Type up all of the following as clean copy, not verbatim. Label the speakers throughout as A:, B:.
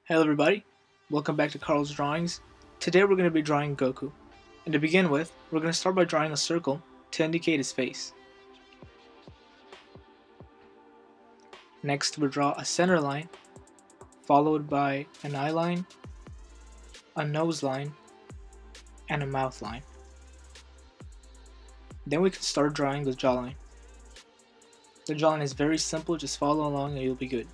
A: Hello everybody, welcome back to Carl's Drawings. Today we're going to be drawing Goku. And to begin with, we're going to start by drawing a circle to indicate his face. Next we'll draw a center line, followed by an eye line, a nose line, and a mouth line. Then we can start drawing the jawline. The jawline is very simple, just follow along and you'll be good.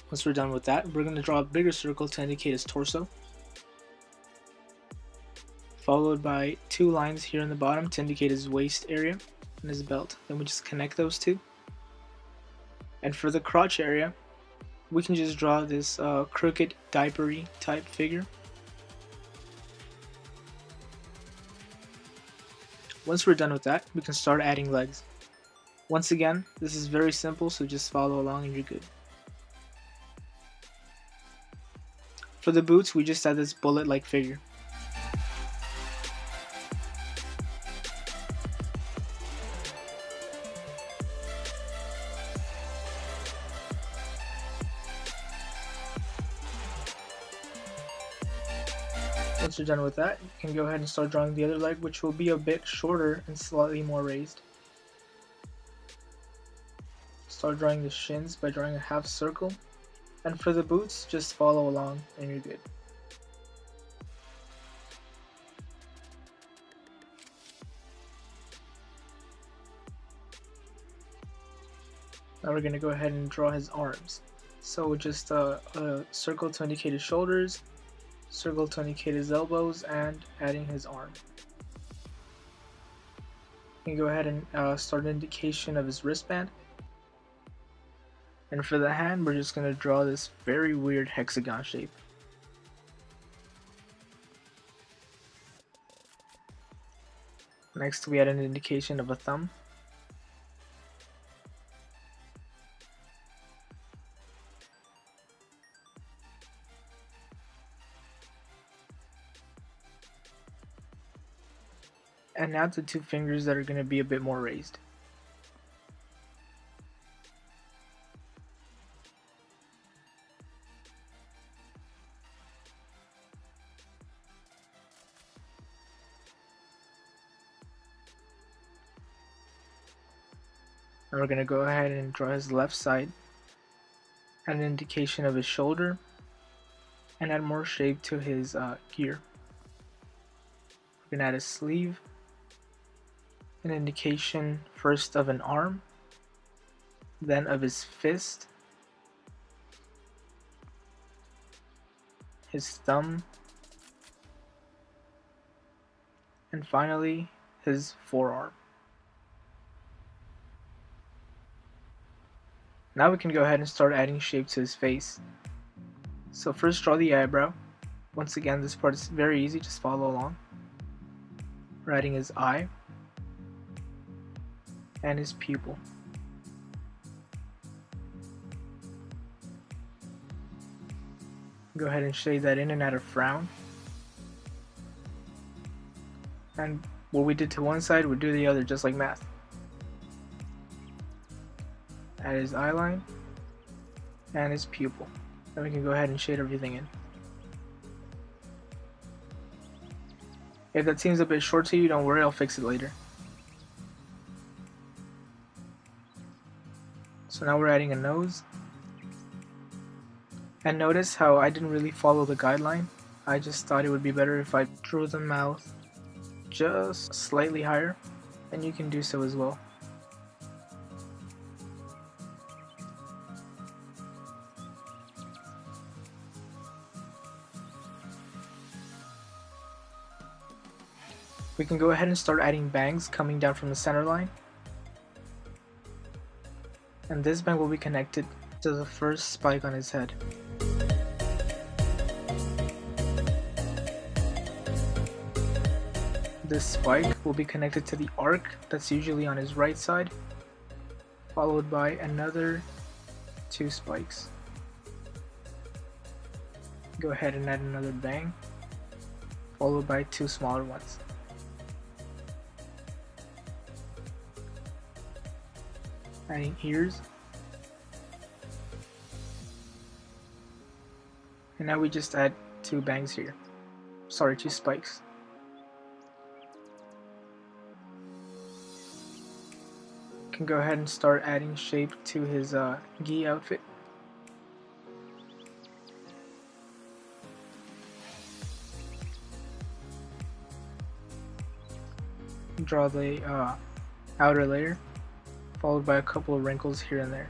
A: Once we're done with that, we're going to draw a bigger circle to indicate his torso, followed by two lines here in the bottom to indicate his waist area and his belt. Then we just connect those two. And for the crotch area, we can just draw this crooked diapery type figure. Once we're done with that, we can start adding legs. Once again, this is very simple, so just follow along and you're good. For the boots, we just add this bullet-like figure. Once you're done with that, you can go ahead and start drawing the other leg, which will be a bit shorter and slightly more raised. Start drawing the shins by drawing a half circle. And for the boots, just follow along and you're good. Now we're going to go ahead and draw his arms. So just a circle to indicate his shoulders, circle to indicate his elbows, and adding his arm. You can go ahead and start an indication of his wristband. And for the hand, we're just going to draw this very weird hexagon shape. Next, we add an indication of a thumb. And now the two fingers that are going to be a bit more raised. And we're going to go ahead and draw his left side, add an indication of his shoulder, and add more shape to his gear. We're going to add a sleeve, an indication first of an arm, then of his fist, his thumb, and finally his forearm. Now we can go ahead and start adding shape to his face. So first draw the eyebrow. Once again, this part is very easy, just follow along. We're adding his eye and his pupil. Go ahead and shade that in and add a frown. And what we did to one side, we'll do the other, just like math. Add his eye line and his pupil. Then we can go ahead and shade everything in. If that seems a bit short to you, don't worry, I'll fix it later. So now we're adding a nose. And notice how I didn't really follow the guideline. I just thought it would be better if I drew the mouth just slightly higher, and you can do so as well. We can go ahead and start adding bangs coming down from the center line. And this bang will be connected to the first spike on his head. This spike will be connected to the arc that's usually on his right side, followed by another two spikes. Go ahead and add another bang, followed by two smaller ones. adding ears. And now we just add 2 bangs here. Sorry, 2 spikes. Can go ahead and start adding shape to his gi outfit. Draw the outer layer, followed by a couple of wrinkles here and there.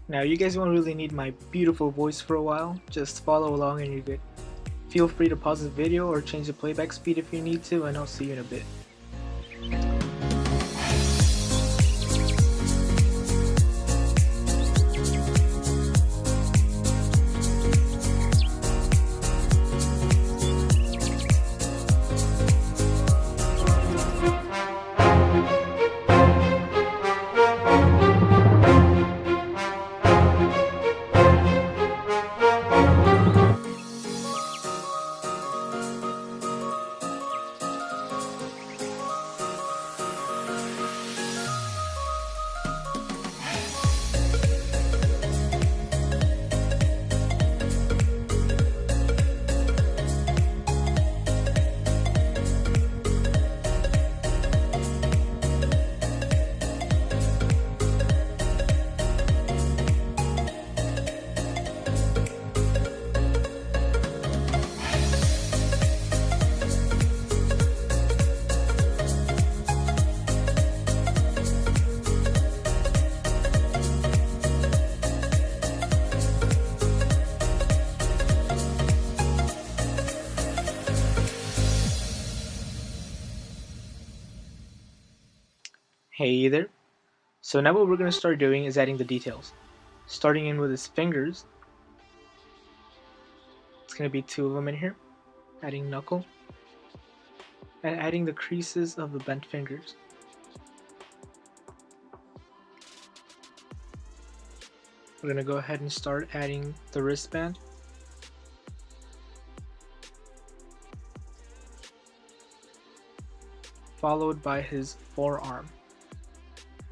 A: Now you guys won't really need my beautiful voice for a while, just follow along and you're good. Feel free to pause the video or change the playback speed if you need to, and I'll see you in a bit. Hey there. So now what we're going to start doing is adding the details. Starting in with his fingers. It's going to be 2 of them in here. Adding knuckle. And adding the creases of the bent fingers. We're going to go ahead and start adding the wristband. Followed by his forearm.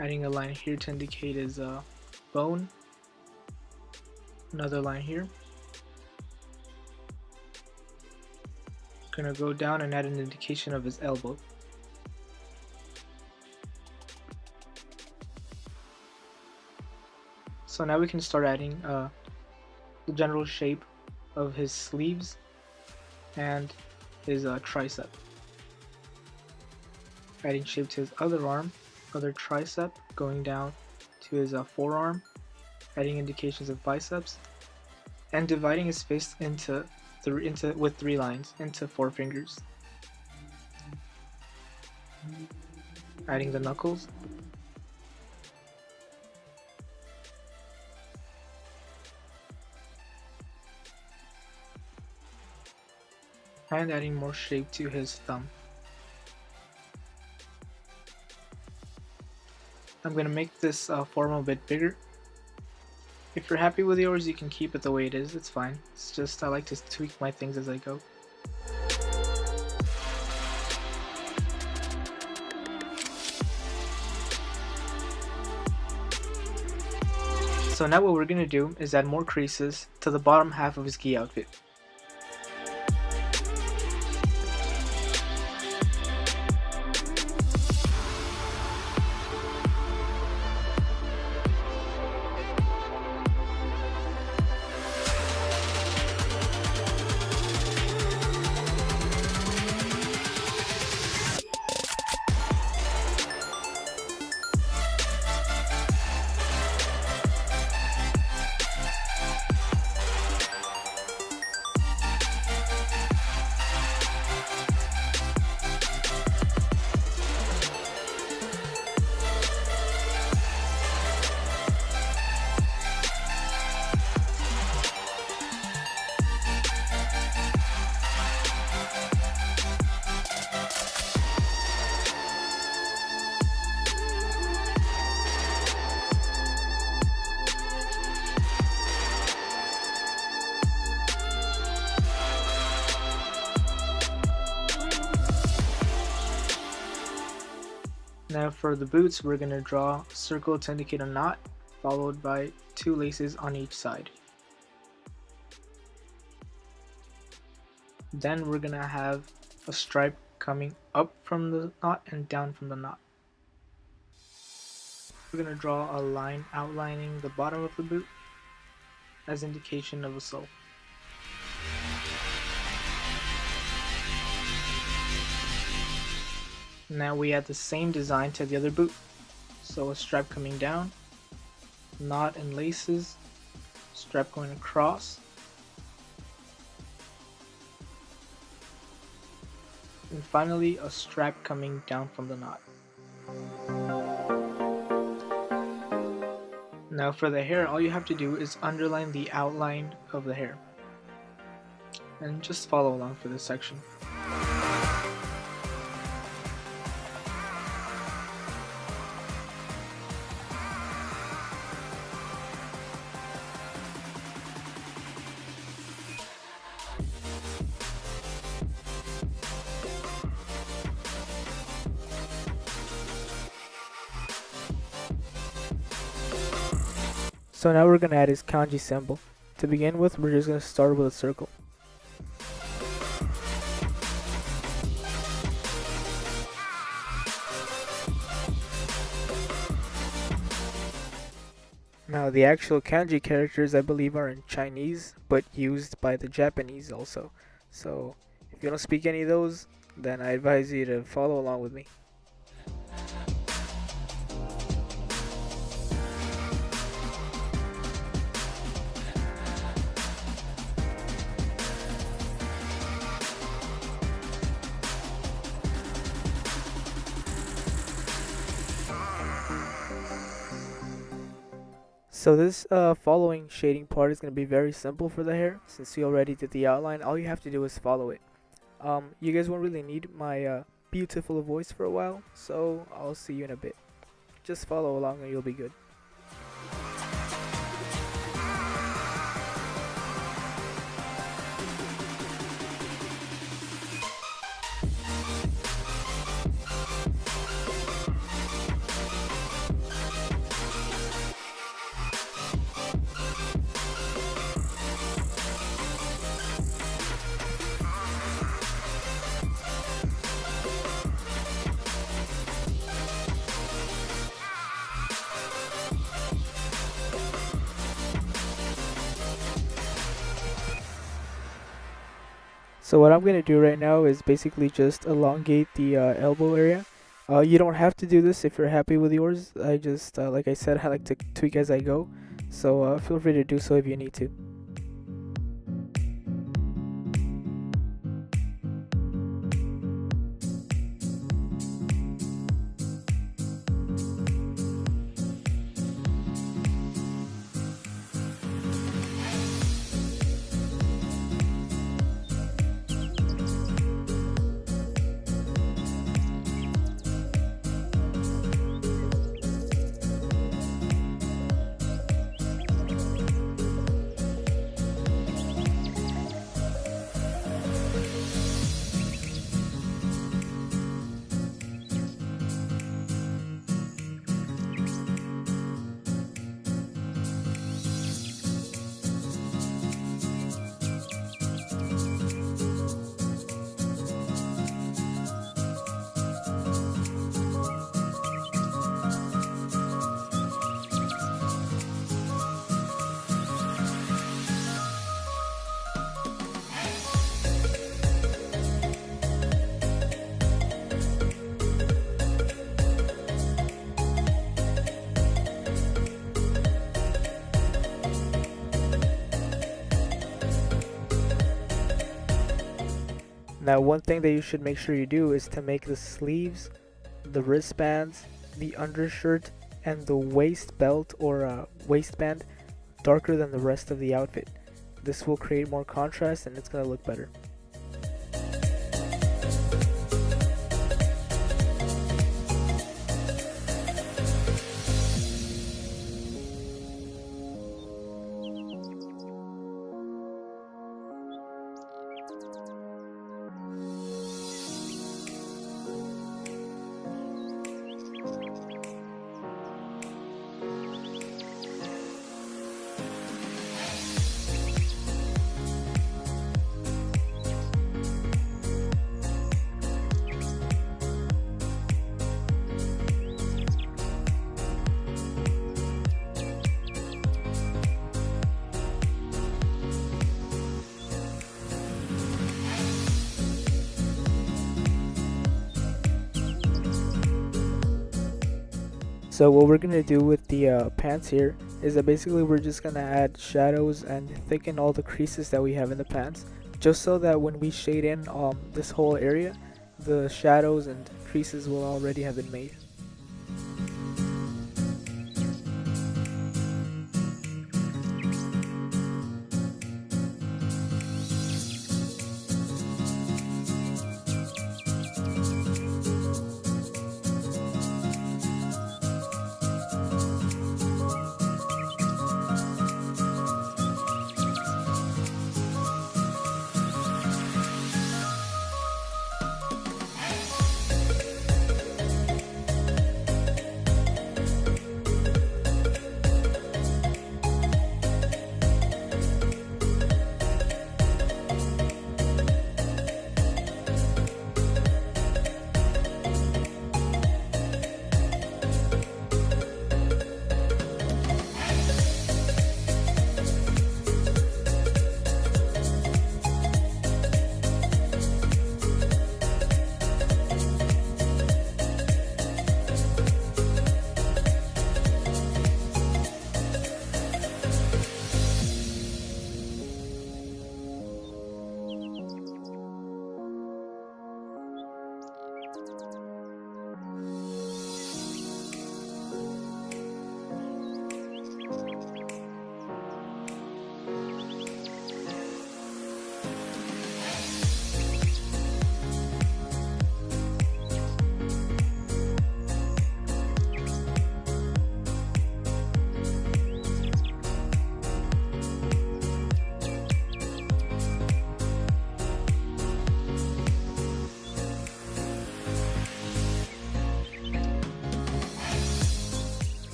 A: Adding a line here to indicate his bone. Another line here. Gonna go down and add an indication of his elbow. So now we can start adding the general shape of his sleeves and his tricep. Adding shape to his other arm. Other tricep, going down to his forearm, adding indications of biceps, and dividing his face with 3 lines into 4 fingers. Adding the knuckles, and adding more shape to his thumb. I'm going to make this form a bit bigger. If you're happy with yours, you can keep it the way it is, it's fine. It's just I like to tweak my things as I go. So now what we're going to do is add more creases to the bottom half of his gi outfit. for the boots, we're going to draw a circle to indicate a knot, followed by 2 laces on each side. Then we're going to have a stripe coming up from the knot and down from the knot. We're going to draw a line outlining the bottom of the boot as indication of a sole. Now we add the same design to the other boot. So a stripe coming down, knot and laces, strap going across, and finally a strap coming down from the knot. Now for the hair, all you have to do is underline the outline of the hair, and just follow along for this section. So now we're going to add his kanji symbol. To begin with, we're just going to start with a circle. Now the actual kanji characters I believe are in Chinese, but used by the Japanese also. So if you don't speak any of those, then I advise you to follow along with me. So this following shading part is going to be very simple for the hair. Since you already did the outline, all you have to do is follow it. You guys won't really need my beautiful voice for a while, so I'll see you in a bit. Just follow along and you'll be good. So what I'm going to do right now is basically just elongate the elbow area. You don't have to do this if you're happy with yours. I just, like I said, I like to tweak as I go. So feel free to do so if you need to. Now one thing that you should make sure you do is to make the sleeves, the wristbands, the undershirt, and the waist belt or waistband darker than the rest of the outfit. This will create more contrast and it's going to look better. So what we're gonna do with the pants here is that basically we're just gonna add shadows and thicken all the creases that we have in the pants, just so that when we shade in this whole area, the shadows and creases will already have been made.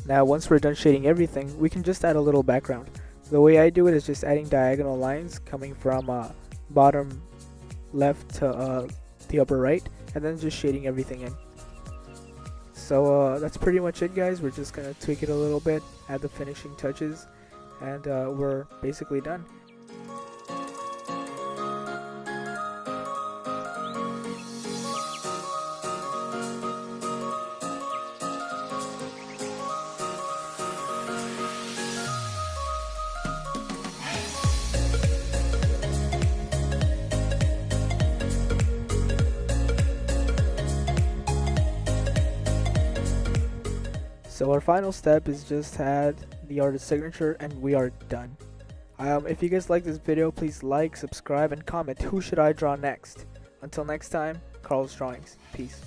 A: Now once we're done shading everything, we can just add a little background. The way I do it is just adding diagonal lines coming from bottom left to the upper right, and then just shading everything in. So that's pretty much it, guys. We're just gonna tweak it a little bit, add the finishing touches, and we're basically done. So our final step is just add the artist signature and we are done. If you guys like this video, please like, subscribe, and comment who should I draw next. Until next time, Carl's Drawings. Peace.